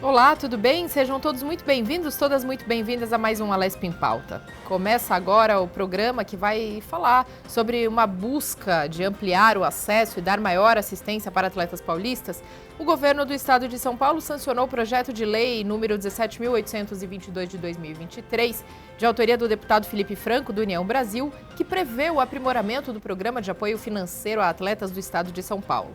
Olá, tudo bem? Sejam todos muito bem-vindos, todas muito bem-vindas a mais um Alesp em Pauta. Começa agora o programa que vai falar sobre uma busca de ampliar o acesso e dar maior assistência para atletas paulistas. O governo do estado de São Paulo sancionou o projeto de lei número 17.822 de 2023, de autoria do deputado Felipe Franco, do União Brasil, que prevê o aprimoramento do programa de apoio financeiro a atletas do estado de São Paulo.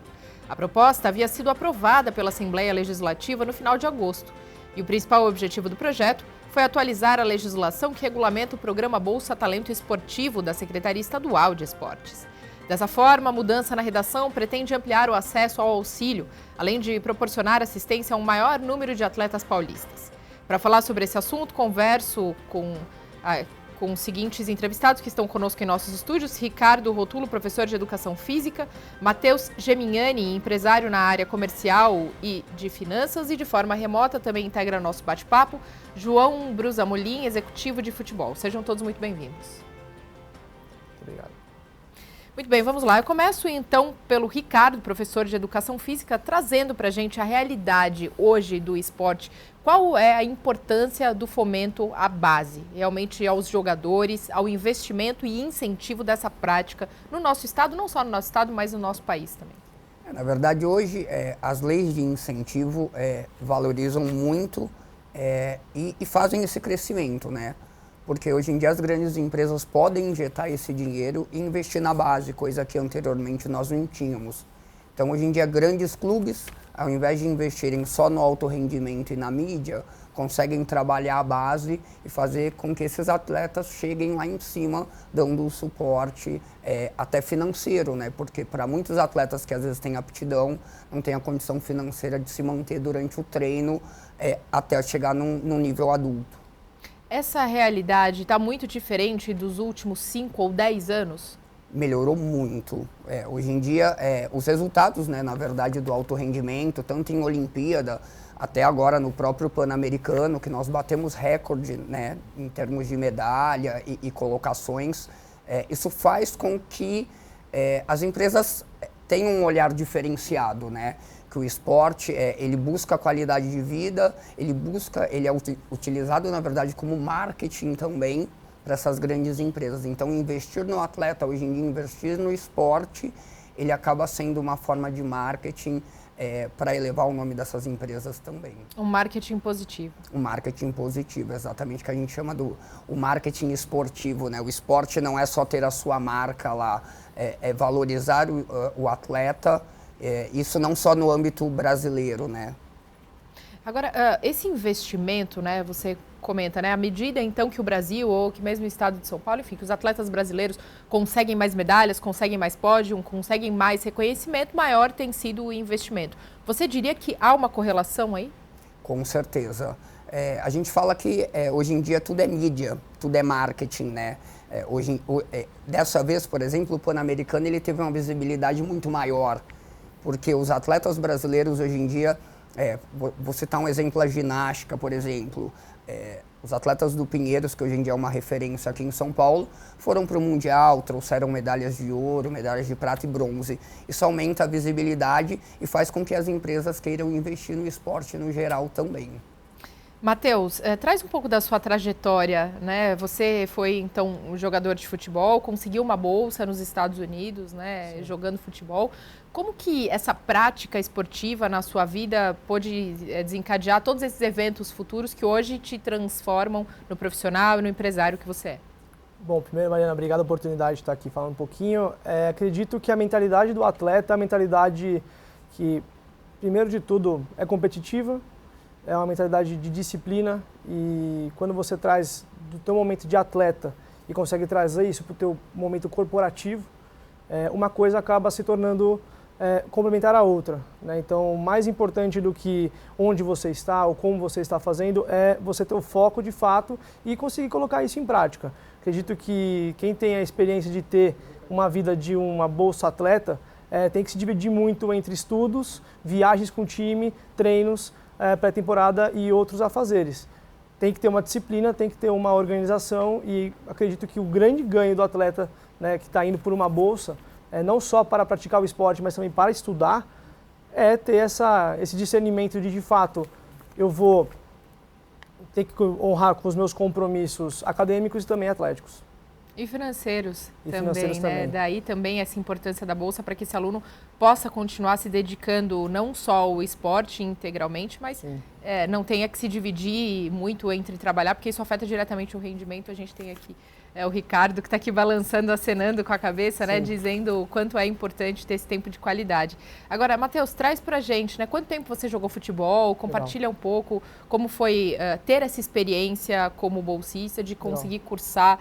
A proposta havia sido aprovada pela Assembleia Legislativa no final de agosto. E o principal objetivo do projeto foi atualizar a legislação que regulamenta o programa Bolsa Talento Esportivo da Secretaria Estadual de Esportes. Dessa forma, a mudança na redação pretende ampliar o acesso ao auxílio, além de proporcionar assistência a um maior número de atletas paulistas. Para falar sobre esse assunto, converso com os seguintes entrevistados que estão conosco em nossos estúdios: Ricardo Rotulo, professor de Educação Física; Matheus Gemignani, empresário na área comercial e de finanças e de forma remota também integra nosso bate-papo; João Brusamolin, executivo de futebol. Sejam todos muito bem-vindos. Obrigado. Muito bem, vamos lá. Eu começo então pelo Ricardo, professor de Educação Física, trazendo para a gente a realidade hoje do esporte. Qual é a importância do fomento à base, realmente aos jogadores, ao investimento e incentivo dessa prática no nosso estado, não só no nosso estado, mas no nosso país também? Na verdade, hoje, as leis de incentivo valorizam muito e fazem esse crescimento, né? Porque hoje em dia as grandes empresas podem injetar esse dinheiro e investir na base, coisa que anteriormente nós não tínhamos. Então, hoje em dia, grandes clubes, ao invés de investirem só no alto rendimento e na mídia, conseguem trabalhar a base e fazer com que esses atletas cheguem lá em cima, dando o suporte até financeiro, né? Porque para muitos atletas que às vezes têm aptidão, não têm a condição financeira de se manter durante o treino até chegar num nível adulto. Essa realidade está muito diferente dos últimos 5 ou 10 anos? Melhorou muito. Hoje em dia, os resultados, né, na verdade, do alto rendimento, tanto em Olimpíada, até agora no próprio Pan-Americano, que nós batemos recorde, né, em termos de medalha e colocações, isso faz com que as empresas tenham um olhar diferenciado, né? Que o esporte, ele busca a qualidade de vida, ele é utilizado, na verdade, como marketing também para essas grandes empresas. Então, investir no atleta, hoje em dia, investir no esporte, ele acaba sendo uma forma de marketing para elevar o nome dessas empresas também. Um marketing positivo. Um marketing positivo, exatamente, que a gente chama o marketing esportivo, né? O esporte não é só ter a sua marca lá, é valorizar o atleta, isso não só no âmbito brasileiro, né? Agora, esse investimento, né, você comenta, né, à medida então que o Brasil ou que mesmo o estado de São Paulo, enfim, que os atletas brasileiros conseguem mais medalhas, conseguem mais pódio, conseguem mais reconhecimento, maior tem sido o investimento. Você diria que há uma correlação aí? Com certeza. A gente fala que hoje em dia tudo é mídia, tudo é marketing, né? Dessa vez, por exemplo, o Pan-Americano ele teve uma visibilidade muito maior, porque os atletas brasileiros hoje em dia, vou citar um exemplo, a ginástica, por exemplo. Os atletas do Pinheiros, que hoje em dia é uma referência aqui em São Paulo, foram para o Mundial, trouxeram medalhas de ouro, medalhas de prata e bronze. Isso aumenta a visibilidade e faz com que as empresas queiram investir no esporte no geral também. Matheus, traz um pouco da sua trajetória, né? Você foi, então, um jogador de futebol, conseguiu uma bolsa nos Estados Unidos, né? Sim. Jogando futebol. Como que essa prática esportiva na sua vida pôde desencadear todos esses eventos futuros que hoje te transformam no profissional e no empresário que você é? Bom, primeiro, Mariana, obrigado pela oportunidade de estar aqui falando um pouquinho. Acredito que a mentalidade do atleta é a mentalidade que, primeiro de tudo, é competitiva, é uma mentalidade de disciplina, e quando você traz do teu momento de atleta e consegue trazer isso para o teu momento corporativo, uma coisa acaba se tornando complementar a outra, né? Então, mais importante do que onde você está ou como você está fazendo é você ter o foco de fato e conseguir colocar isso em prática. Acredito que quem tem a experiência de ter uma vida de uma bolsa atleta tem que se dividir muito entre estudos, viagens com o time, treinos, pré-temporada e outros afazeres. Tem que ter uma disciplina, tem que ter uma organização, e acredito que o grande ganho do atleta, né, que está indo por uma bolsa, não só para praticar o esporte, mas também para estudar, é ter esse discernimento de fato, eu vou ter que honrar com os meus compromissos acadêmicos e também atléticos. E financeiros E também, financeiros né? também. Daí também essa importância da Bolsa para que esse aluno possa continuar se dedicando não só ao esporte integralmente, mas não tenha que se dividir muito entre trabalhar, porque isso afeta diretamente o rendimento. A gente tem aqui o Ricardo, que está aqui balançando, acenando com a cabeça, né? Dizendo o quanto é importante ter esse tempo de qualidade. Agora, Matheus, traz pra gente, né? Quanto tempo você jogou futebol? Compartilha um pouco como foi ter essa experiência como bolsista, de conseguir cursar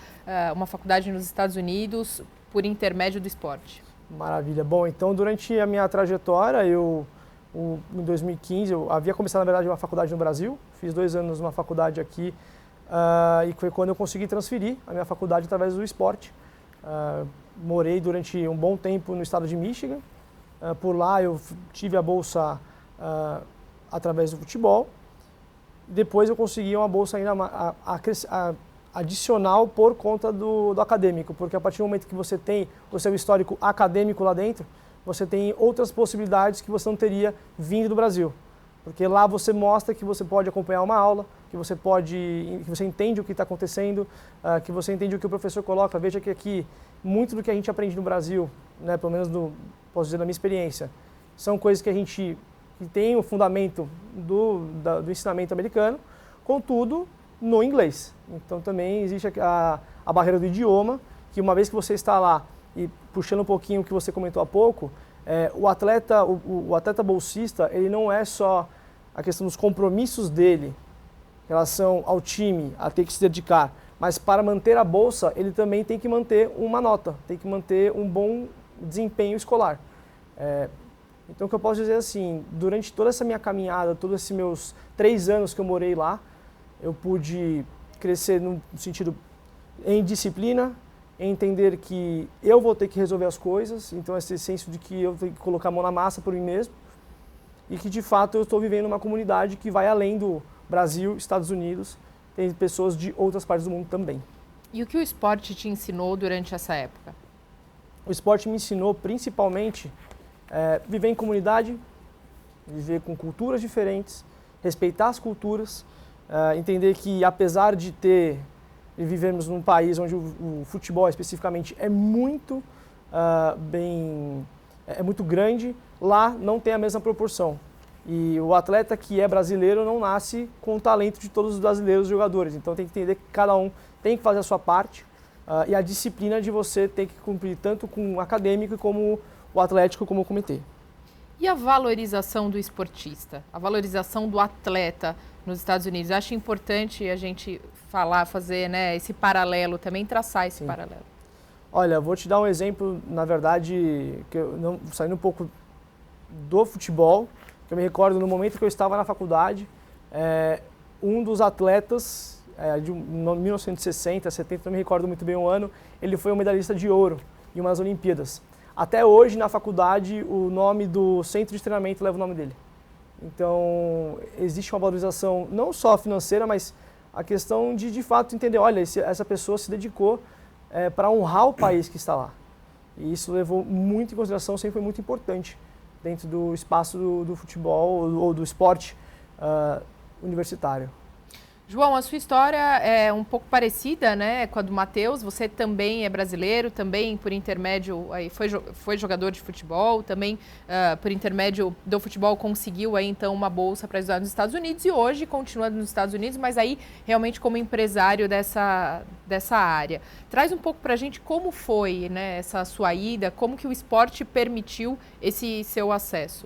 uma faculdade nos Estados Unidos por intermédio do esporte. Maravilha. Bom, então durante a minha trajetória, em 2015, eu havia começado, na verdade, uma faculdade no Brasil, fiz 2 anos numa faculdade aqui, e foi quando eu consegui transferir a minha faculdade através do esporte. Morei durante um bom tempo no estado de Michigan. Por lá eu tive a bolsa através do futebol. Depois eu consegui uma bolsa ainda adicional por conta do acadêmico, porque a partir do momento que você tem o seu histórico acadêmico lá dentro, você tem outras possibilidades que você não teria vindo do Brasil. Porque lá você mostra que você pode acompanhar uma aula, que você entende o que está acontecendo, que você entende o que o professor coloca. Veja que aqui, muito do que a gente aprende no Brasil, né, pelo menos posso dizer na minha experiência, são coisas que a gente tem o fundamento do ensinamento americano, contudo, no inglês. Então também existe a barreira do idioma, que uma vez que você está lá, e puxando um pouquinho o que você comentou há pouco, o atleta bolsista, ele não é só a questão dos compromissos dele em relação ao time, a ter que se dedicar, mas para manter a bolsa, ele também tem que manter uma nota, tem que manter um bom desempenho escolar. Então o que eu posso dizer é assim, durante toda essa minha caminhada, todos esses meus 3 anos que eu morei lá, eu pude crescer no sentido em disciplina, em entender que eu vou ter que resolver as coisas, então esse senso de que eu tenho que colocar a mão na massa por mim mesmo, e que de fato eu estou vivendo uma comunidade que vai além do Brasil, Estados Unidos, tem pessoas de outras partes do mundo também. E o que o esporte te ensinou durante essa época? O esporte me ensinou principalmente viver em comunidade, viver com culturas diferentes, respeitar as culturas, entender que apesar de vivermos num país onde o futebol especificamente é muito muito grande, lá não tem a mesma proporção. E o atleta que é brasileiro não nasce com o talento de todos os brasileiros jogadores. Então tem que entender que cada um tem que fazer a sua parte e a disciplina de você tem que cumprir tanto com o acadêmico como o atlético, como eu comentei. E a valorização do esportista, a valorização do atleta nos Estados Unidos? Eu acho importante a gente fazer, né, esse paralelo também, traçar esse paralelo. Olha, vou te dar um exemplo, na verdade, saindo um pouco do futebol, que eu me recordo no momento que eu estava na faculdade, um dos atletas de 1960, 70, não me recordo muito bem o ano, ele foi um medalhista de ouro em umas Olimpíadas. Até hoje, na faculdade, o nome do centro de treinamento leva o nome dele. Então, existe uma valorização não só financeira, mas a questão de fato entender, olha, essa pessoa se dedicou para honrar o país que está lá. E isso levou muito em consideração, sempre foi muito importante dentro do espaço do futebol ou do esporte universitário. João, a sua história é um pouco parecida, né, com a do Matheus. Você também é brasileiro, também por intermédio, aí foi jogador de futebol, também por intermédio do futebol conseguiu aí então uma bolsa para estudar nos Estados Unidos e hoje continua nos Estados Unidos, mas aí realmente como empresário dessa área. Traz um pouco para a gente como foi, né, essa sua ida, como que o esporte permitiu esse seu acesso.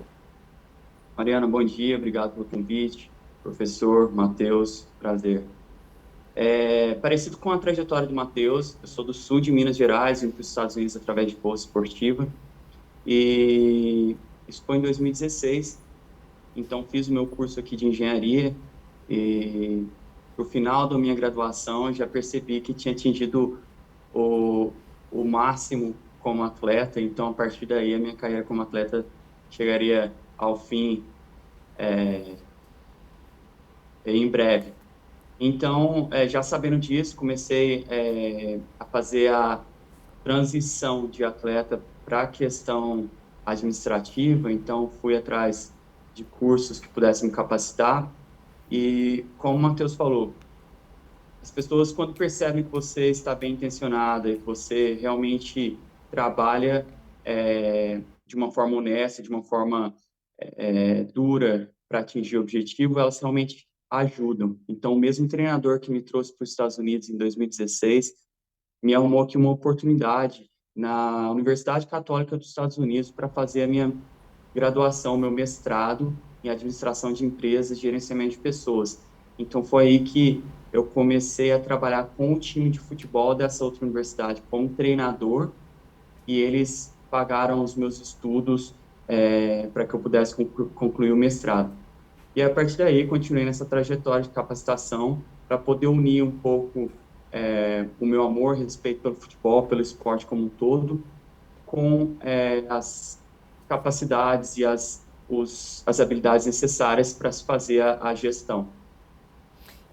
Mariana, bom dia, obrigado pelo convite. Professor, Matheus, prazer. Parecido com a trajetória do Matheus, eu sou do sul de Minas Gerais, vim para os Estados Unidos através de bolsa esportiva, e isso foi em 2016, então fiz o meu curso aqui de engenharia, e no final da minha graduação eu já percebi que tinha atingido o máximo como atleta, então a partir daí a minha carreira como atleta chegaria ao fim em breve. Então, já sabendo disso, comecei a fazer a transição de atleta para a questão administrativa, então fui atrás de cursos que pudessem me capacitar E como o Matheus falou, as pessoas, quando percebem que você está bem intencionada e que você realmente trabalha de uma forma honesta, de uma forma dura para atingir o objetivo, elas realmente ajudam. Então, o mesmo treinador que me trouxe para os Estados Unidos em 2016 me arrumou aqui uma oportunidade na Universidade Católica dos Estados Unidos para fazer a minha graduação, meu mestrado em administração de empresas e gerenciamento de pessoas. Então, foi aí que eu comecei a trabalhar com o time de futebol dessa outra universidade como treinador, e eles pagaram os meus estudos para que eu pudesse concluir o mestrado. E a partir daí, continuei nessa trajetória de capacitação para poder unir um pouco o meu amor, respeito pelo futebol, pelo esporte como um todo, com as capacidades e as habilidades necessárias para se fazer a gestão.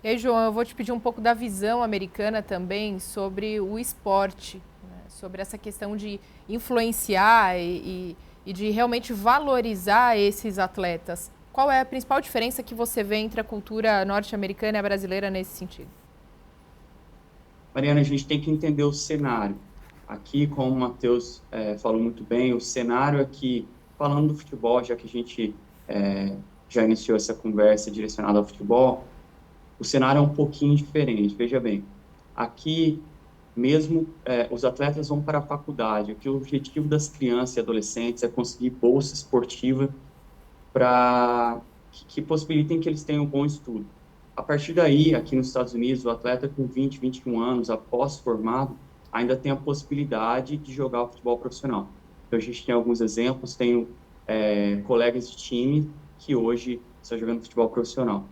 E aí, João, eu vou te pedir um pouco da visão americana também sobre o esporte, né? Sobre essa questão de influenciar e de realmente valorizar esses atletas. Qual é a principal diferença que você vê entre a cultura norte-americana e a brasileira nesse sentido? Mariana, a gente tem que entender o cenário. Aqui, como o Matheus falou muito bem, o cenário aqui, falando do futebol, já que a gente já iniciou essa conversa direcionada ao futebol, o cenário é um pouquinho diferente. Veja bem, aqui mesmo os atletas vão para a faculdade. Aqui o objetivo das crianças e adolescentes é conseguir bolsa esportiva para que possibilitem que eles tenham um bom estudo. A partir daí, aqui nos Estados Unidos, o atleta com 20, 21 anos, após formado, ainda tem a possibilidade de jogar o futebol profissional. Então, a gente tem alguns exemplos, tenho colegas de time que hoje estão jogando futebol profissional.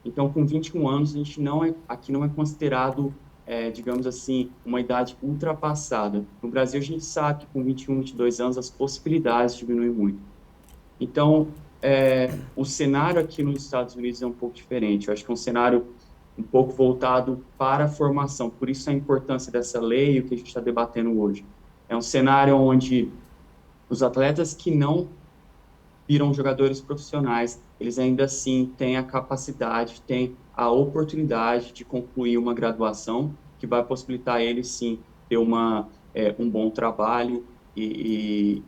Então, com 21 anos, a gente aqui não é considerado, digamos assim, uma idade ultrapassada. No Brasil, a gente sabe que com 21, 22 anos, as possibilidades diminuem muito. Então, o cenário aqui nos Estados Unidos é um pouco diferente. Eu acho que é um cenário um pouco voltado para a formação. Por isso a importância dessa lei e o que a gente está debatendo hoje. É um cenário onde os atletas que não viram jogadores profissionais, eles ainda assim têm a capacidade, têm a oportunidade de concluir uma graduação que vai possibilitar eles, sim, ter um bom trabalho e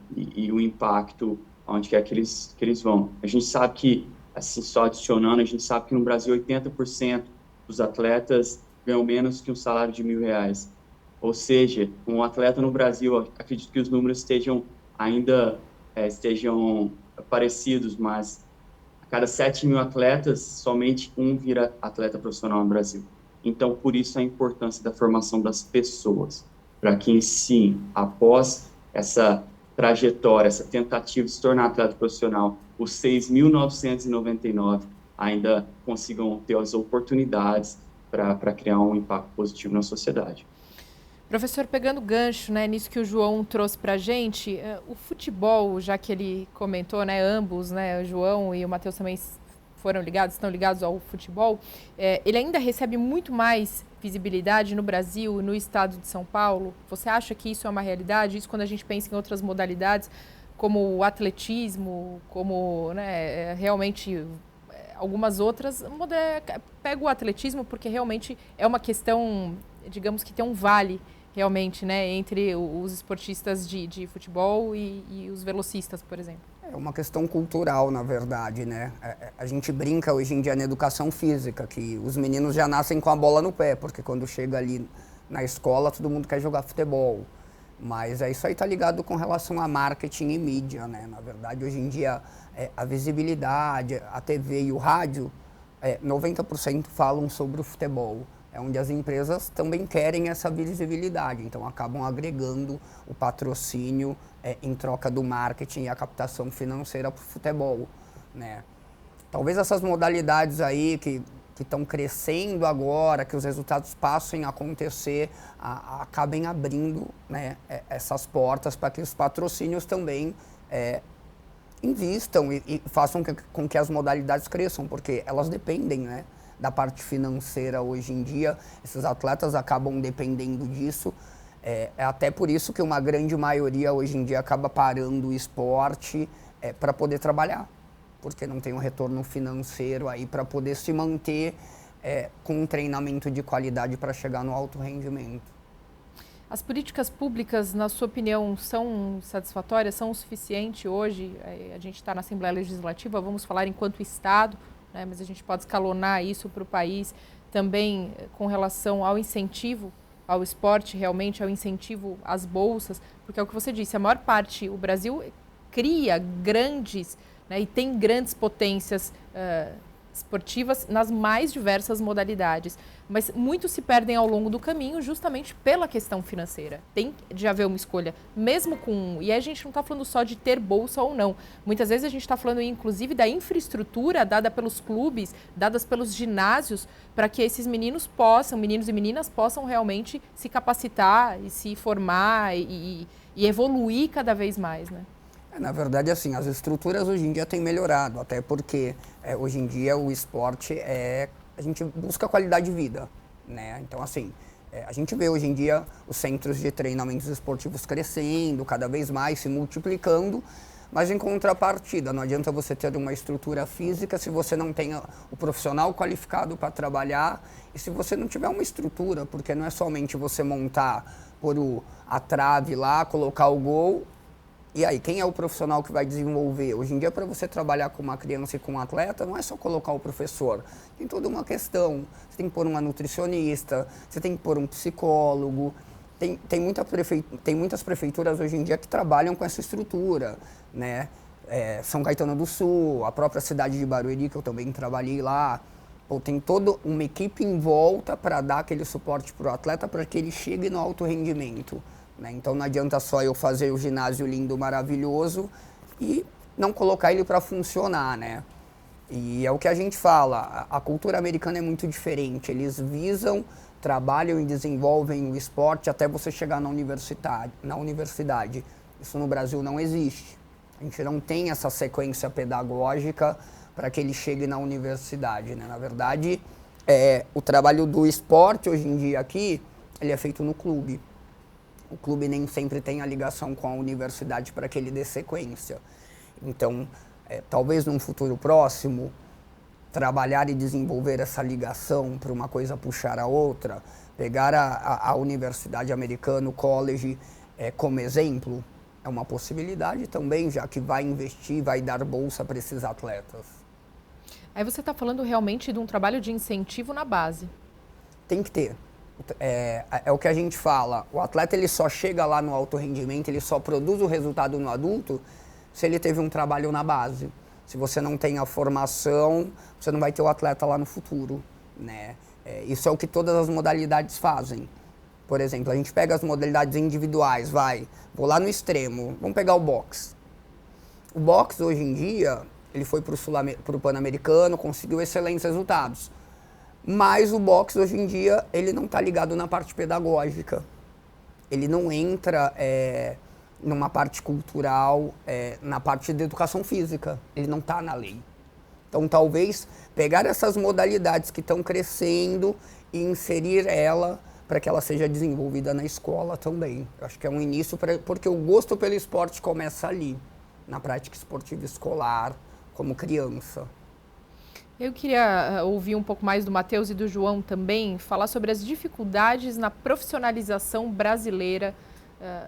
o impacto onde quer que eles vão. A gente sabe que, assim, só adicionando, a gente sabe que no Brasil 80% dos atletas ganham menos que um salário de R$1.000. Ou seja, um atleta no Brasil, acredito que os números estejam parecidos, mas a cada 7.000 atletas, somente um vira atleta profissional no Brasil. Então, por isso a importância da formação das pessoas, para que, sim, após essa trajetória, essa tentativa de se tornar atleta profissional, os 6.999 ainda consigam ter as oportunidades para criar um impacto positivo na sociedade. Professor, pegando gancho, né, nisso que o João trouxe para a gente, o futebol, já que ele comentou, né, ambos, né, o João e o Matheus também estão ligados ao futebol, ele ainda recebe muito mais visibilidade no Brasil, no estado de São Paulo? Você acha que isso é uma realidade? Isso quando a gente pensa em outras modalidades, como o atletismo, como, né, realmente algumas outras, pega o atletismo porque realmente é uma questão, digamos que tem um vale realmente, né, entre os esportistas de futebol e os velocistas, por exemplo. É uma questão cultural, na verdade, né? A gente brinca hoje em dia na educação física, que os meninos já nascem com a bola no pé, porque quando chega ali na escola, todo mundo quer jogar futebol. Mas isso aí tá ligado com relação a marketing e mídia, né? Na verdade, hoje em dia, a visibilidade, a TV e o rádio, 90% falam sobre o futebol. É onde as empresas também querem essa visibilidade, então acabam agregando o patrocínio em troca do marketing e a captação financeira para o futebol, né? Talvez essas modalidades aí que estão crescendo agora, que os resultados passem a acontecer, acabem abrindo, né, essas portas para que os patrocínios também invistam e façam com que as modalidades cresçam, porque elas dependem, né, da parte financeira hoje em dia. Esses atletas acabam dependendo disso. É até por isso que uma grande maioria hoje em dia acaba parando o esporte para poder trabalhar. porque não tem um retorno financeiro aí para poder se manter com um treinamento de qualidade para chegar no alto rendimento. As políticas públicas, na sua opinião, são satisfatórias, são o suficiente hoje? A gente está na Assembleia Legislativa, vamos falar enquanto Estado, né, mas a gente pode escalonar isso para o país também com relação ao incentivo ao esporte, realmente ao incentivo às bolsas, porque é o que você disse, a maior parte, o Brasil cria grandes, né, e tem grandes potências esportivas nas mais diversas modalidades, mas muitos se perdem ao longo do caminho justamente pela questão financeira. Tem de haver uma escolha, mesmo com... E a gente não está falando só de ter bolsa ou não. Muitas vezes a gente está falando, inclusive, da infraestrutura dada pelos clubes, dadas pelos ginásios, para que esses meninos e meninas possam realmente se capacitar e se formar e evoluir cada vez mais, né? Na verdade, assim, as estruturas hoje em dia têm melhorado, até porque hoje em dia o esporte a gente busca qualidade de vida, né? Então, assim, a gente vê hoje em dia os centros de treinamentos esportivos crescendo, cada vez mais, se multiplicando, mas em contrapartida, não adianta você ter uma estrutura física se você não tem o profissional qualificado para trabalhar e se você não tiver uma estrutura, porque não é somente você montar, pôr a trave lá, colocar o gol. E aí, quem é o profissional que vai desenvolver? Hoje em dia, para você trabalhar com uma criança e com um atleta, não é só colocar o professor. Tem toda uma questão. Você tem que pôr uma nutricionista, você tem que pôr um psicólogo. Tem muitas prefeituras hoje em dia que trabalham com essa estrutura, né? São Caetano do Sul, a própria cidade de Barueri, que eu também trabalhei lá. Tem toda uma equipe em volta para dar aquele suporte para o atleta para que ele chegue no alto rendimento. Então não adianta só eu fazer o ginásio lindo, maravilhoso e não colocar ele para funcionar, né? E é o que a gente fala, a cultura americana é muito diferente, eles visam, trabalham e desenvolvem o esporte até você chegar na universidade. Isso no Brasil não existe. A gente não tem essa sequência pedagógica para que ele chegue na universidade, né? Na verdade, o trabalho do esporte hoje em dia aqui, ele é feito no clube. O clube nem sempre tem a ligação com a universidade para que ele dê sequência. Então, talvez num futuro próximo, trabalhar e desenvolver essa ligação para uma coisa puxar a outra, pegar a universidade americana, o college, como exemplo, é uma possibilidade também, já que vai investir, vai dar bolsa para esses atletas. Aí você está falando realmente de um trabalho de incentivo na base. Tem que ter. É o que a gente fala, o atleta ele só chega lá no alto rendimento, ele só produz o resultado no adulto se ele teve um trabalho na base. Se você não tem a formação, você não vai ter o atleta lá no futuro, né? Isso é o que todas as modalidades fazem. Por exemplo, a gente pega as modalidades individuais, vou lá no extremo, vamos pegar o boxe. O boxe hoje em dia, ele foi para o Pan-Americano, conseguiu excelentes resultados. Mas o boxe hoje em dia, ele não está ligado na parte pedagógica. Ele não entra numa parte cultural, na parte de educação física. Ele não está na lei. Então, talvez, pegar essas modalidades que estão crescendo e inserir ela para que ela seja desenvolvida na escola também. Eu acho que é um início, porque o gosto pelo esporte começa ali, na prática esportiva escolar, como criança. Eu queria ouvir um pouco mais do Matheus e do João também, falar sobre as dificuldades na profissionalização brasileira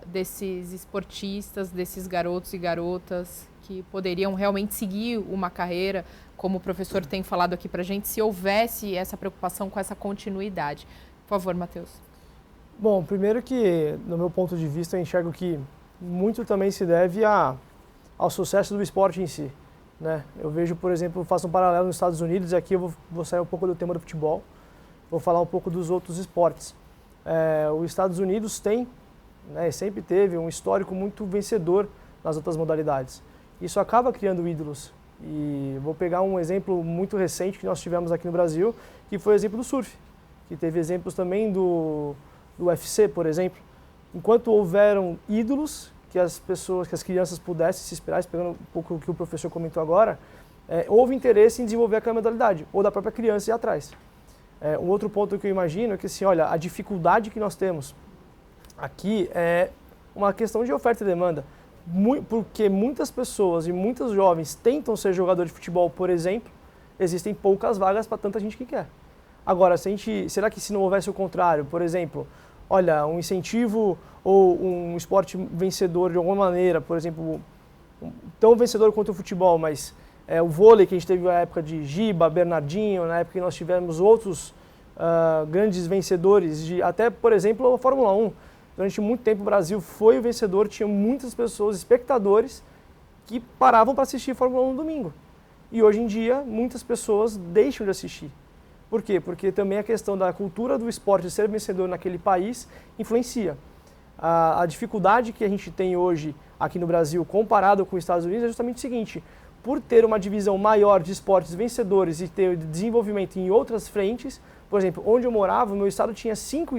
desses esportistas, desses garotos e garotas que poderiam realmente seguir uma carreira, como o professor tem falado aqui para a gente, se houvesse essa preocupação com essa continuidade. Por favor, Matheus. Bom, primeiro que, no meu ponto de vista, eu enxergo que muito também se deve ao sucesso do esporte em si. Né? Eu vejo, por exemplo, faço um paralelo nos Estados Unidos, e aqui eu vou sair um pouco do tema do futebol, vou falar um pouco dos outros esportes. Os Estados Unidos tem, né, sempre teve um histórico muito vencedor nas outras modalidades. Isso acaba criando ídolos. E vou pegar um exemplo muito recente que nós tivemos aqui no Brasil, que foi o exemplo do surf, que teve exemplos também do UFC, por exemplo. Enquanto houveram ídolos que as crianças pudessem se inspirar, pegando um pouco o que o professor comentou agora, houve interesse em desenvolver aquela modalidade, ou da própria criança ir atrás. Um outro ponto que eu imagino é que, assim, olha, a dificuldade que nós temos aqui é uma questão de oferta e demanda. porque muitas pessoas e muitos jovens tentam ser jogadores de futebol, por exemplo, existem poucas vagas para tanta gente que quer. Agora, será que se não houvesse o contrário, por exemplo, olha, um incentivo ou um esporte vencedor de alguma maneira, por exemplo, tão vencedor quanto o futebol, mas o vôlei, que a gente teve na época de Giba, Bernardinho, na época que nós tivemos outros grandes vencedores, até, por exemplo, a Fórmula 1. Durante muito tempo o Brasil foi o vencedor, tinha muitas pessoas, espectadores, que paravam para assistir a Fórmula 1 no domingo. E hoje em dia, muitas pessoas deixam de assistir. Por quê? Porque também a questão da cultura do esporte de ser vencedor naquele país influencia. A dificuldade que a gente tem hoje aqui no Brasil, comparado com os Estados Unidos, é justamente o seguinte: por ter uma divisão maior de esportes vencedores e ter desenvolvimento em outras frentes, por exemplo, onde eu morava, o meu estado tinha cinco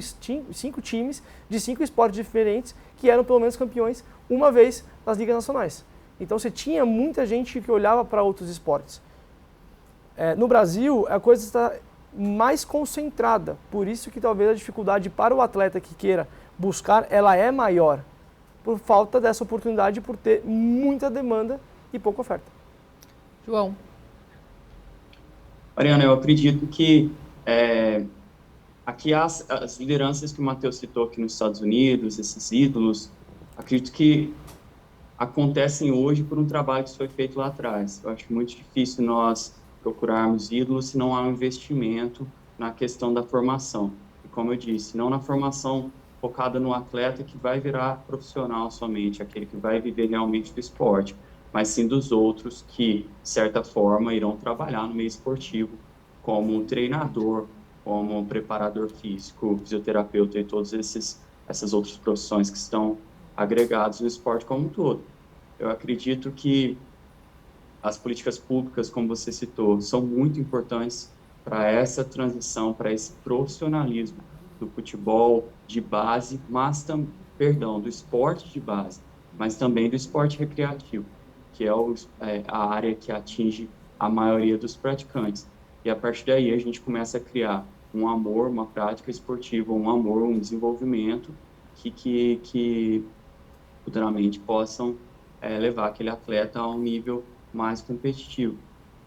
times de 5 esportes diferentes que eram pelo menos campeões uma vez nas ligas nacionais. Então você tinha muita gente que olhava para outros esportes. No Brasil, a coisa está mais concentrada, por isso que talvez a dificuldade para o atleta que queira buscar, ela é maior, por falta dessa oportunidade, por ter muita demanda e pouca oferta. João. Mariana, eu acredito que aqui as lideranças que o Matheus citou aqui nos Estados Unidos, esses ídolos, acredito que acontecem hoje por um trabalho que foi feito lá atrás. Eu acho muito difícil nós procurarmos ídolos se não há um investimento na questão da formação. E como eu disse, não na formação focada no atleta que vai virar profissional somente, aquele que vai viver realmente do esporte, mas sim dos outros que, de certa forma, irão trabalhar no meio esportivo, como um treinador, como um preparador físico, fisioterapeuta e todas essas outras profissões que estão agregados no esporte como um todo. Eu acredito que as políticas públicas, como você citou, são muito importantes para essa transição, para esse profissionalismo do futebol de base, do esporte de base, mas também do esporte recreativo, que é a área que atinge a maioria dos praticantes. E a partir daí a gente começa a criar um amor, uma prática esportiva, um amor, um desenvolvimento que futuramente possam levar aquele atleta a um nível mais competitivo.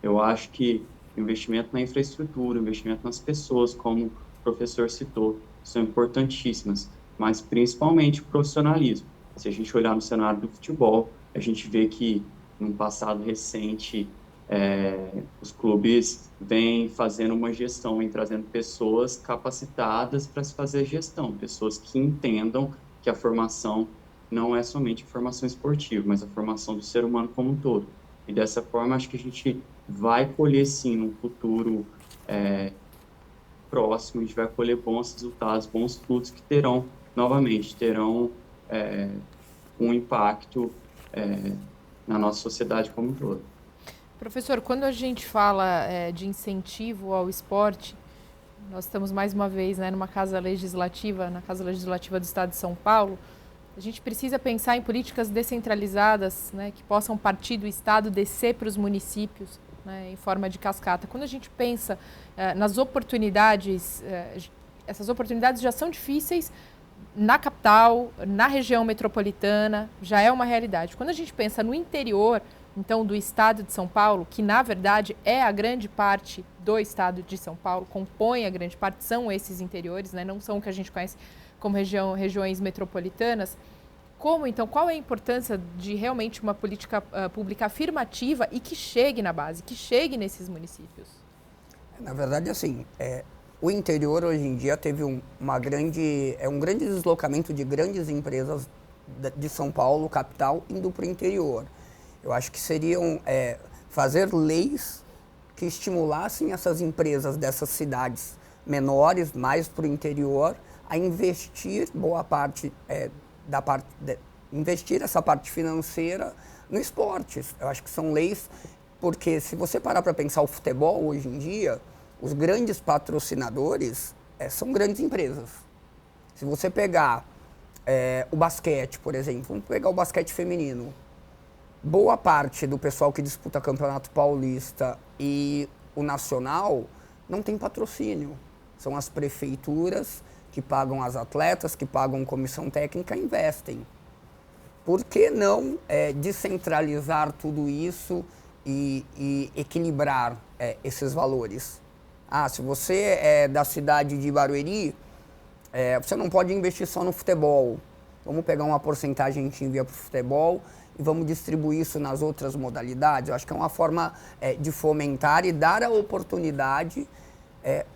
Eu acho que investimento na infraestrutura, investimento nas pessoas, como o professor citou, são importantíssimas, mas principalmente o profissionalismo. Se a gente olhar no cenário do futebol, a gente vê que no passado recente os clubes vêm fazendo uma gestão, vêm trazendo pessoas capacitadas para se fazer gestão, pessoas que entendam que a formação não é somente a formação esportiva, mas a formação do ser humano como um todo. E dessa forma, acho que a gente vai colher, sim, no futuro próximo, a gente vai colher bons resultados, bons frutos que terão um impacto na nossa sociedade como um todo. Professor, quando a gente fala de incentivo ao esporte, nós estamos mais uma vez numa casa legislativa, na Casa Legislativa do Estado de São Paulo. A gente precisa pensar em políticas descentralizadas, que possam partir do Estado, descer para os municípios, em forma de cascata. Quando a gente pensa nas oportunidades, essas oportunidades já são difíceis na capital, na região metropolitana, já é uma realidade. Quando a gente pensa no interior, então, do Estado de São Paulo, que na verdade é a grande parte do Estado de São Paulo, compõe a grande parte, são esses interiores, não são o que a gente conhece como regiões metropolitanas. Qual é a importância de realmente uma política pública afirmativa e que chegue na base, que chegue nesses municípios? Na verdade, assim, o interior hoje em dia teve um grande deslocamento de grandes empresas de São Paulo, capital, indo para o interior. Eu acho que seriam fazer leis que estimulassem essas empresas dessas cidades menores, mais para o interior, a investir boa parte investir essa parte financeira no esporte. Eu acho que são leis, porque se você parar para pensar o futebol hoje em dia, os grandes patrocinadores são grandes empresas. Se você pegar o basquete, por exemplo, vamos pegar o basquete feminino, boa parte do pessoal que disputa Campeonato Paulista e o Nacional não tem patrocínio. São as prefeituras que pagam as atletas, que pagam comissão técnica, investem. por que não descentralizar tudo isso e equilibrar esses valores? Se você é da cidade de Barueri, você não pode investir só no futebol. Vamos pegar uma porcentagem que a gente envia para o futebol e vamos distribuir isso nas outras modalidades. Eu acho que é uma forma de fomentar e dar a oportunidade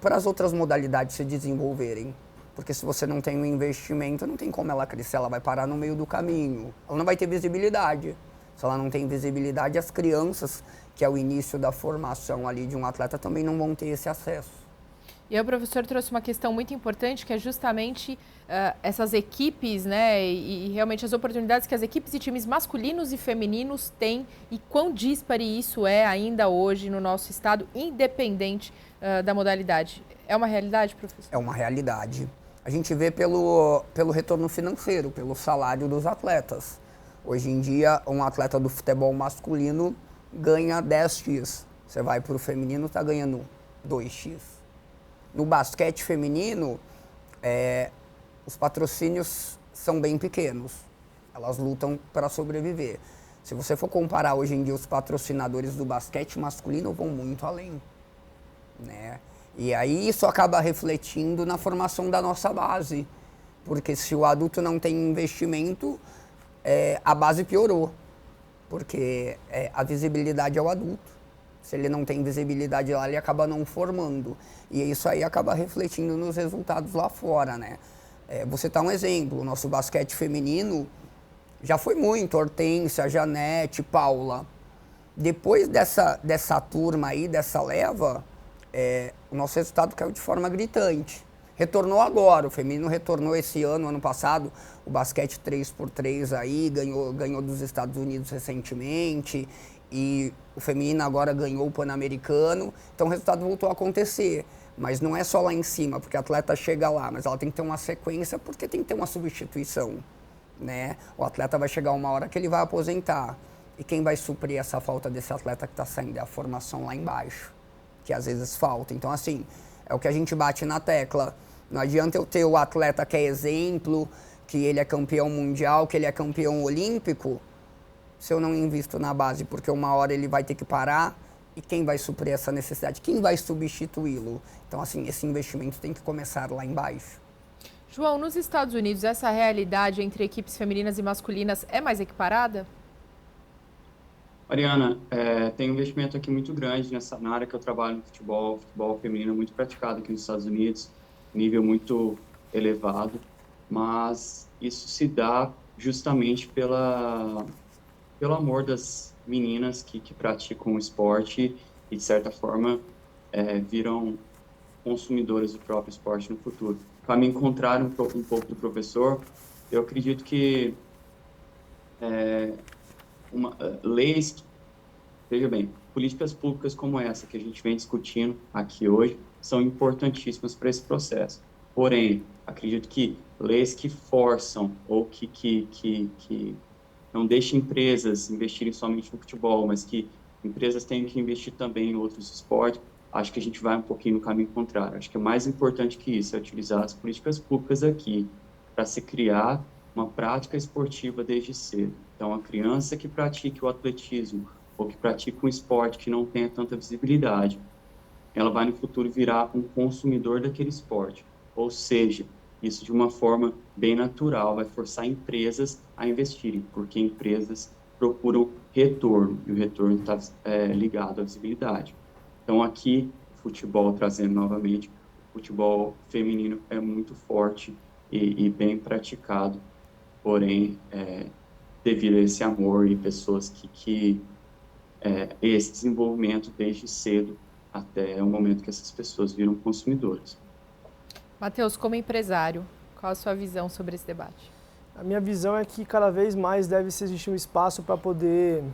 para as outras modalidades se desenvolverem. Porque se você não tem um investimento, não tem como ela crescer, ela vai parar no meio do caminho. Ela não vai ter visibilidade. Se ela não tem visibilidade, as crianças, que é o início da formação ali de um atleta, também não vão ter esse acesso. E o professor trouxe uma questão muito importante, que é justamente essas equipes, né, e realmente as oportunidades que as equipes e times masculinos e femininos têm e quão díspare isso é ainda hoje no nosso estado, independente da modalidade. É uma realidade, professor? É uma realidade. A gente vê pelo retorno financeiro, pelo salário dos atletas. Hoje em dia, um atleta do futebol masculino ganha 10x. Você vai para o feminino, está ganhando 2x. No basquete feminino, os patrocínios são bem pequenos. Elas lutam para sobreviver. Se você for comparar hoje em dia, os patrocinadores do basquete masculino vão muito além, né? E aí isso acaba refletindo na formação da nossa base. Porque se o adulto não tem investimento, a base piorou. Porque a visibilidade é o adulto. Se ele não tem visibilidade lá, ele acaba não formando. E isso aí acaba refletindo nos resultados lá fora, né? Vou citar um exemplo. O nosso basquete feminino já foi muito. Hortência, Janete, Paula. Depois dessa turma aí, dessa leva, o nosso resultado caiu de forma gritante. Retornou agora. O feminino retornou esse ano passado. O basquete 3x3 aí, ganhou dos Estados Unidos recentemente. E o feminino agora ganhou o Pan-Americano, então o resultado voltou a acontecer. Mas não é só lá em cima, porque a atleta chega lá, mas ela tem que ter uma sequência, porque tem que ter uma substituição, né? O atleta vai chegar uma hora que ele vai aposentar. E quem vai suprir essa falta desse atleta que está saindo? É a formação lá embaixo, que às vezes falta. Então, assim, é o que a gente bate na tecla. Não adianta eu ter o atleta que é exemplo, que ele é campeão mundial, que ele é campeão olímpico, se eu não invisto na base, porque uma hora ele vai ter que parar, e quem vai suprir essa necessidade? Quem vai substituí-lo? Então, assim, esse investimento tem que começar lá embaixo. João, nos Estados Unidos, essa realidade entre equipes femininas e masculinas é mais equiparada? Mariana, tem um investimento aqui muito grande na área que eu trabalho no futebol. Futebol feminino é muito praticado aqui nos Estados Unidos, nível muito elevado, mas isso se dá justamente pelo amor das meninas que praticam o esporte e, de certa forma, viram consumidoras do próprio esporte no futuro. Para me encontrar um pouco do professor, eu acredito que leis, veja bem, políticas públicas como essa que a gente vem discutindo aqui hoje são importantíssimas para esse processo. Porém, acredito que leis que forçam ou que não deixem empresas investirem somente no futebol, mas que empresas tenham que investir também em outros esportes, acho que a gente vai um pouquinho no caminho contrário. Acho que é mais importante que isso, é utilizar as políticas públicas aqui para se criar uma prática esportiva desde cedo. Então, a criança que pratique o atletismo ou que pratique um esporte que não tenha tanta visibilidade, ela vai no futuro virar um consumidor daquele esporte. Ou seja, isso de uma forma bem natural vai forçar empresas a investirem, porque empresas procuram retorno, e o retorno está ligado à visibilidade. Então, aqui, futebol, trazendo novamente, o futebol feminino é muito forte e bem praticado, porém, devido a esse amor e pessoas que esse desenvolvimento desde cedo até o momento que essas pessoas viram consumidoras. Matheus, como empresário, qual a sua visão sobre esse debate? A minha visão é que cada vez mais deve existir um espaço para poder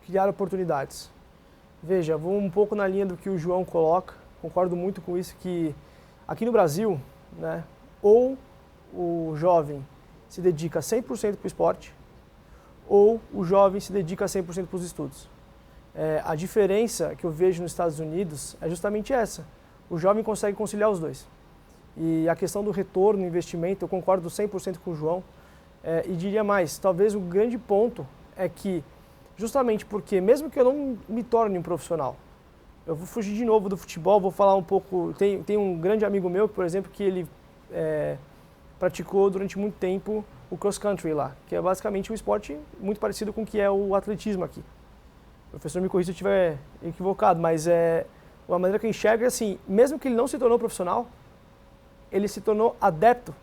criar oportunidades. Veja, vou um pouco na linha do que o João coloca, concordo muito com isso, que aqui no Brasil, né, ou o jovem se dedica 100% para o esporte, ou o jovem se dedica 100% para os estudos. A diferença que eu vejo nos Estados Unidos é justamente essa. O jovem consegue conciliar os dois. E a questão do retorno, investimento, eu concordo 100% com o João. E diria mais, talvez o grande ponto é que, justamente porque, mesmo que eu não me torne um profissional, eu vou fugir de novo do futebol, vou falar um pouco... Tem um grande amigo meu, por exemplo, que ele praticou durante muito tempo o cross country lá, que é basicamente um esporte muito parecido com o que é o atletismo aqui. O professor me corrija se eu estiver equivocado, mas uma maneira que eu enxergo é assim, mesmo que ele não se tornou profissional, ele se tornou adepto,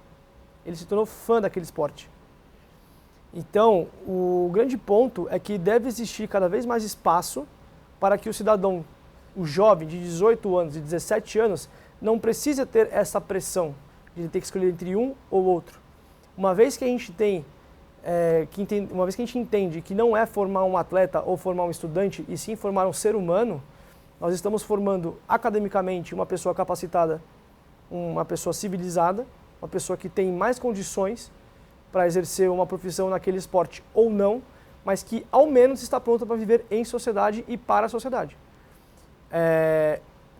ele se tornou fã daquele esporte. Então, o grande ponto é que deve existir cada vez mais espaço para que o cidadão, o jovem de 18 anos e 17 anos, não precise ter essa pressão de ter que escolher entre um ou outro. Uma vez que a gente entende que não é formar um atleta ou formar um estudante, e sim formar um ser humano, nós estamos formando academicamente uma pessoa capacitada, uma pessoa civilizada, uma pessoa que tem mais condições para exercer uma profissão naquele esporte ou não, mas que ao menos está pronta para viver em sociedade e para a sociedade.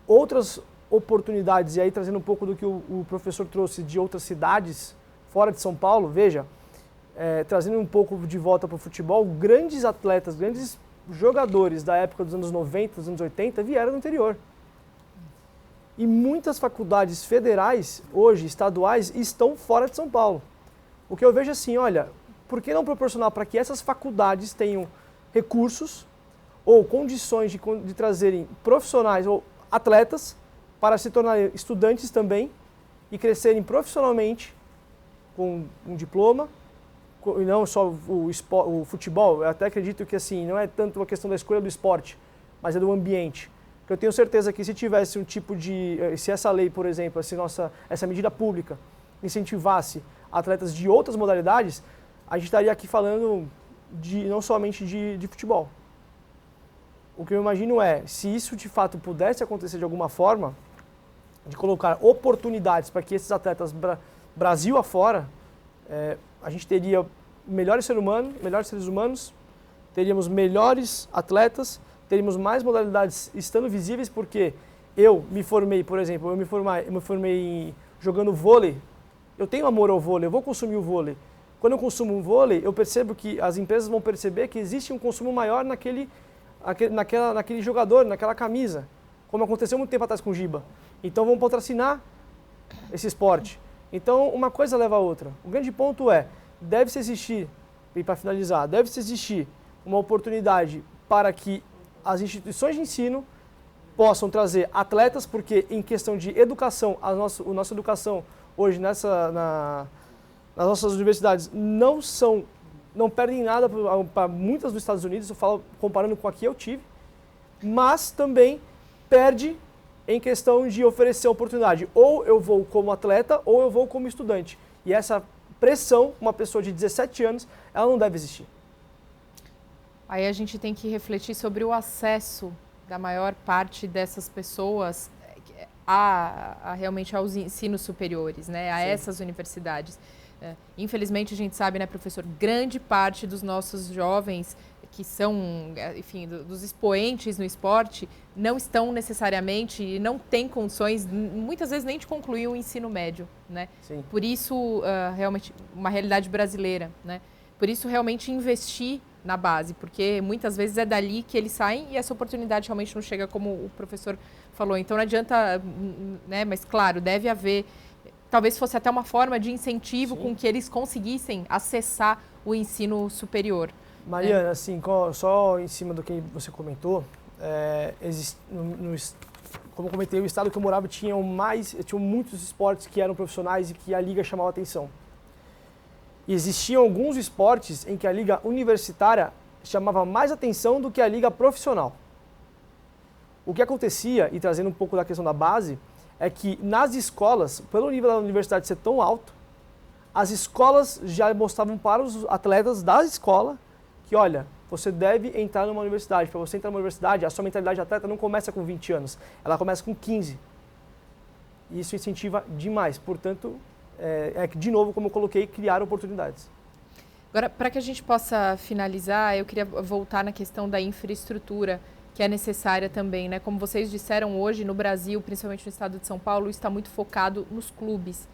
Outras oportunidades, e aí trazendo um pouco do que o professor trouxe de outras cidades fora de São Paulo, veja, trazendo um pouco de volta para o futebol, grandes atletas, grandes jogadores da época dos anos 90, dos anos 80, vieram do interior. E muitas faculdades federais, hoje, estaduais, estão fora de São Paulo. O que eu vejo assim, olha, por que não proporcionar para que essas faculdades tenham recursos ou condições de trazerem profissionais ou atletas para se tornarem estudantes também e crescerem profissionalmente com um diploma, e não só o futebol. Eu até acredito que assim, não é tanto uma questão da escolha do esporte, mas é do ambiente. Eu tenho certeza que se tivesse um tipo se essa lei, por exemplo, essa medida pública incentivasse atletas de outras modalidades, a gente estaria aqui falando não somente de futebol. O que eu imagino se isso de fato pudesse acontecer de alguma forma, de colocar oportunidades para que esses atletas Brasil afora, a gente teria melhores seres humanos, teríamos melhores atletas, teríamos mais modalidades estando visíveis, porque eu me formei, por exemplo, eu me formei jogando vôlei, eu tenho amor ao vôlei, eu vou consumir o vôlei. Quando eu consumo um vôlei, eu percebo que as empresas vão perceber que existe um consumo maior naquele jogador, naquela camisa, como aconteceu muito tempo atrás com o Giba. Então vão patrocinar esse esporte. Então uma coisa leva a outra. O grande ponto deve-se existir, e para finalizar, deve-se existir uma oportunidade para que as instituições de ensino possam trazer atletas, porque em questão de educação, a nossa educação hoje nas nossas universidades não perdem nada para muitas dos Estados Unidos, eu falo comparando com a que eu tive, mas também perde em questão de oferecer oportunidade. Ou eu vou como atleta, ou eu vou como estudante. E essa pressão, uma pessoa de 17 anos, ela não deve existir. Aí a gente tem que refletir sobre o acesso da maior parte dessas pessoas realmente aos ensinos superiores, né? A essas universidades. Infelizmente, a gente sabe, né, professor, grande parte dos nossos jovens que são, enfim, dos expoentes no esporte, não estão necessariamente e não têm condições, muitas vezes, nem de concluir o ensino médio, né? Sim. Por isso, realmente, uma realidade brasileira, né? Por isso, realmente, investir na base, porque muitas vezes é dali que eles saem e essa oportunidade realmente não chega, como o professor falou. Então, não adianta, né? Mas, claro, deve haver, talvez fosse até uma forma de incentivo com que eles conseguissem acessar o ensino superior. Mariana, assim, só em cima do que você comentou, como eu comentei, o estado que eu morava tinha muitos esportes que eram profissionais e que a liga chamava atenção. E existiam alguns esportes em que a liga universitária chamava mais atenção do que a liga profissional. O que acontecia, e trazendo um pouco da questão da base, é que nas escolas, pelo nível da universidade ser tão alto, as escolas já mostravam para os atletas da escola que, olha, você deve entrar numa universidade. Para você entrar numa universidade, a sua mentalidade de atleta não começa com 20 anos, ela começa com 15. E isso incentiva demais. Portanto, de novo, como eu coloquei, criar oportunidades. Agora, para que a gente possa finalizar, eu queria voltar na questão da infraestrutura, que é necessária também, né? Como vocês disseram hoje, no Brasil, principalmente no estado de São Paulo, está muito focado nos clubes.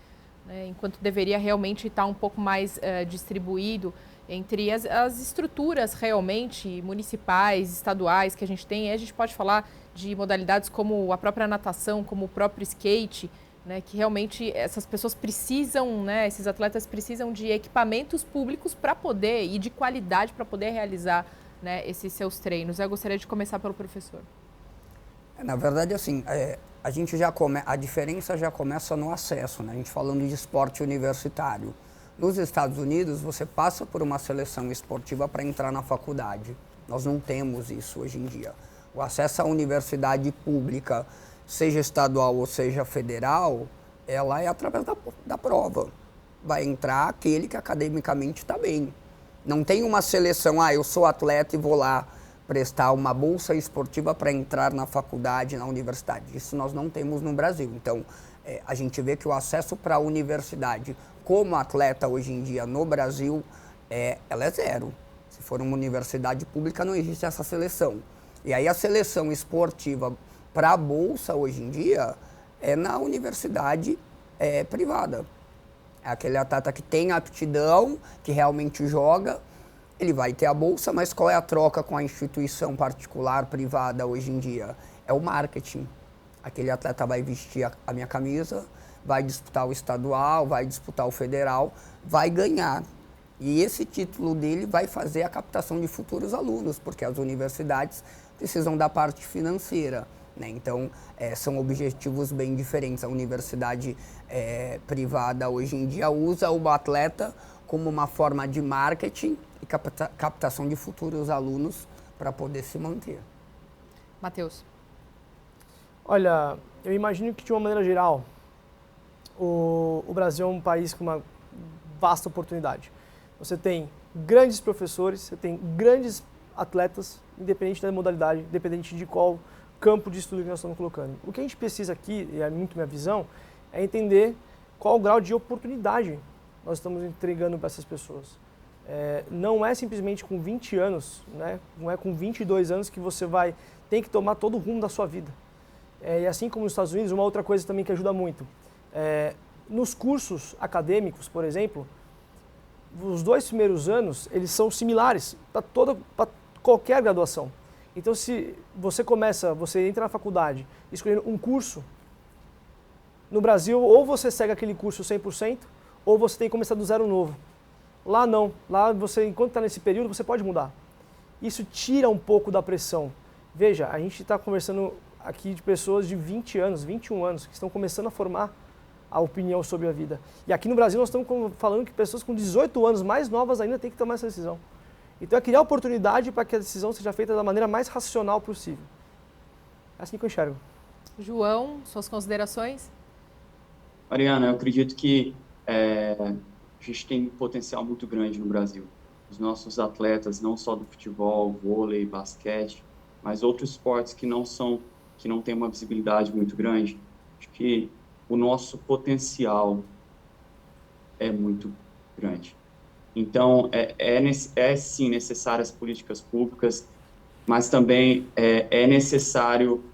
né, enquanto deveria realmente estar um pouco mais distribuído entre as estruturas realmente municipais, estaduais que a gente tem. E a gente pode falar de modalidades como a própria natação, como o próprio skate, né, que realmente essas pessoas precisam, né, esses atletas precisam de equipamentos públicos para poder, e de qualidade para poder realizar, né, esses seus treinos. Eu gostaria de começar pelo professor. Na verdade, assim, a diferença já começa no acesso, né? A gente falando de esporte universitário. Nos Estados Unidos, você passa por uma seleção esportiva para entrar na faculdade. Nós não temos isso hoje em dia. O acesso à universidade pública, seja estadual ou seja federal, ela é através da prova. Vai entrar aquele que academicamente está bem. Não tem uma seleção, eu sou atleta e vou lá prestar uma bolsa esportiva para entrar na faculdade, na universidade. Isso nós não temos no Brasil. Então, a gente vê que o acesso para a universidade como atleta hoje em dia no Brasil, ela é zero. Se for uma universidade pública, não existe essa seleção. E aí a seleção esportiva para a bolsa hoje em dia é na universidade privada. É aquele atleta que tem aptidão, que realmente joga, ele vai ter a bolsa, mas qual é a troca com a instituição particular, privada hoje em dia? É o marketing. Aquele atleta vai vestir a minha camisa, vai disputar o estadual, vai disputar o federal, vai ganhar. E esse título dele vai fazer a captação de futuros alunos, porque as universidades precisam da parte financeira, né? Então, são objetivos bem diferentes. A universidade privada hoje em dia usa o atleta como uma forma de marketing e captação de futuros alunos para poder se manter. Matheus. Olha, eu imagino que de uma maneira geral, o Brasil é um país com uma vasta oportunidade. Você tem grandes professores, você tem grandes atletas, independente da modalidade, independente de qual campo de estudo que nós estamos colocando. O que a gente precisa aqui, e é muito minha visão, é entender qual o grau de oportunidade nós estamos entregando para essas pessoas. Não é simplesmente com 20 anos, né? Não é com 22 anos que você tem que tomar todo o rumo da sua vida. E assim como nos Estados Unidos, uma outra coisa também que ajuda muito. Nos cursos acadêmicos, por exemplo, os 2 primeiros anos, eles são similares para qualquer graduação. Então, se você entra na faculdade escolhendo um curso, no Brasil, ou você segue aquele curso 100%, ou você tem que começar do zero novo. Lá não. Lá, enquanto está nesse período, você pode mudar. Isso tira um pouco da pressão. Veja, a gente está conversando aqui de pessoas de 20 anos, 21 anos, que estão começando a formar a opinião sobre a vida. E aqui no Brasil nós estamos falando que pessoas com 18 anos, mais novas ainda, têm que tomar essa decisão. Então é criar oportunidade para que a decisão seja feita da maneira mais racional possível. É assim que eu enxergo. João, suas considerações? Mariana, eu acredito que a gente tem um potencial muito grande no Brasil. Os nossos atletas, não só do futebol, vôlei, basquete, mas outros esportes que não têm uma visibilidade muito grande, acho que o nosso potencial é muito grande. Então, sim necessárias políticas públicas, mas também é necessário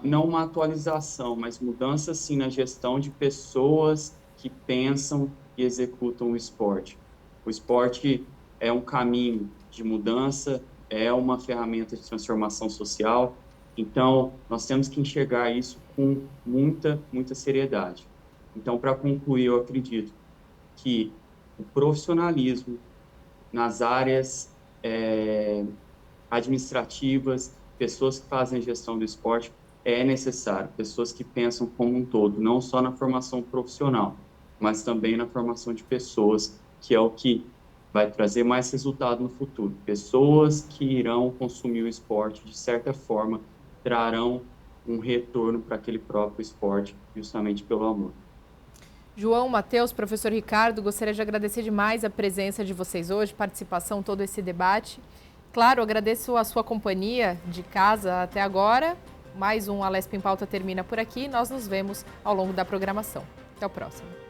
não uma atualização, mas mudança sim na gestão de pessoas que pensam e executam o esporte. O esporte é um caminho de mudança, é uma ferramenta de transformação social. Então, nós temos que enxergar isso com muita, muita seriedade. Então, para concluir, eu acredito que o profissionalismo nas áreas administrativas, pessoas que fazem a gestão do esporte, é necessário. Pessoas que pensam como um todo, não só na formação profissional, mas também na formação de pessoas, que é o que vai trazer mais resultado no futuro. Pessoas que irão consumir o esporte, de certa forma, trarão um retorno para aquele próprio esporte, justamente pelo amor. João, Matheus, professor Ricardo, gostaria de agradecer demais a presença de vocês hoje, participação, todo esse debate. Claro, agradeço a sua companhia de casa até agora. Mais um Alesp em Pauta termina por aqui. Nós nos vemos ao longo da programação. Até o próximo.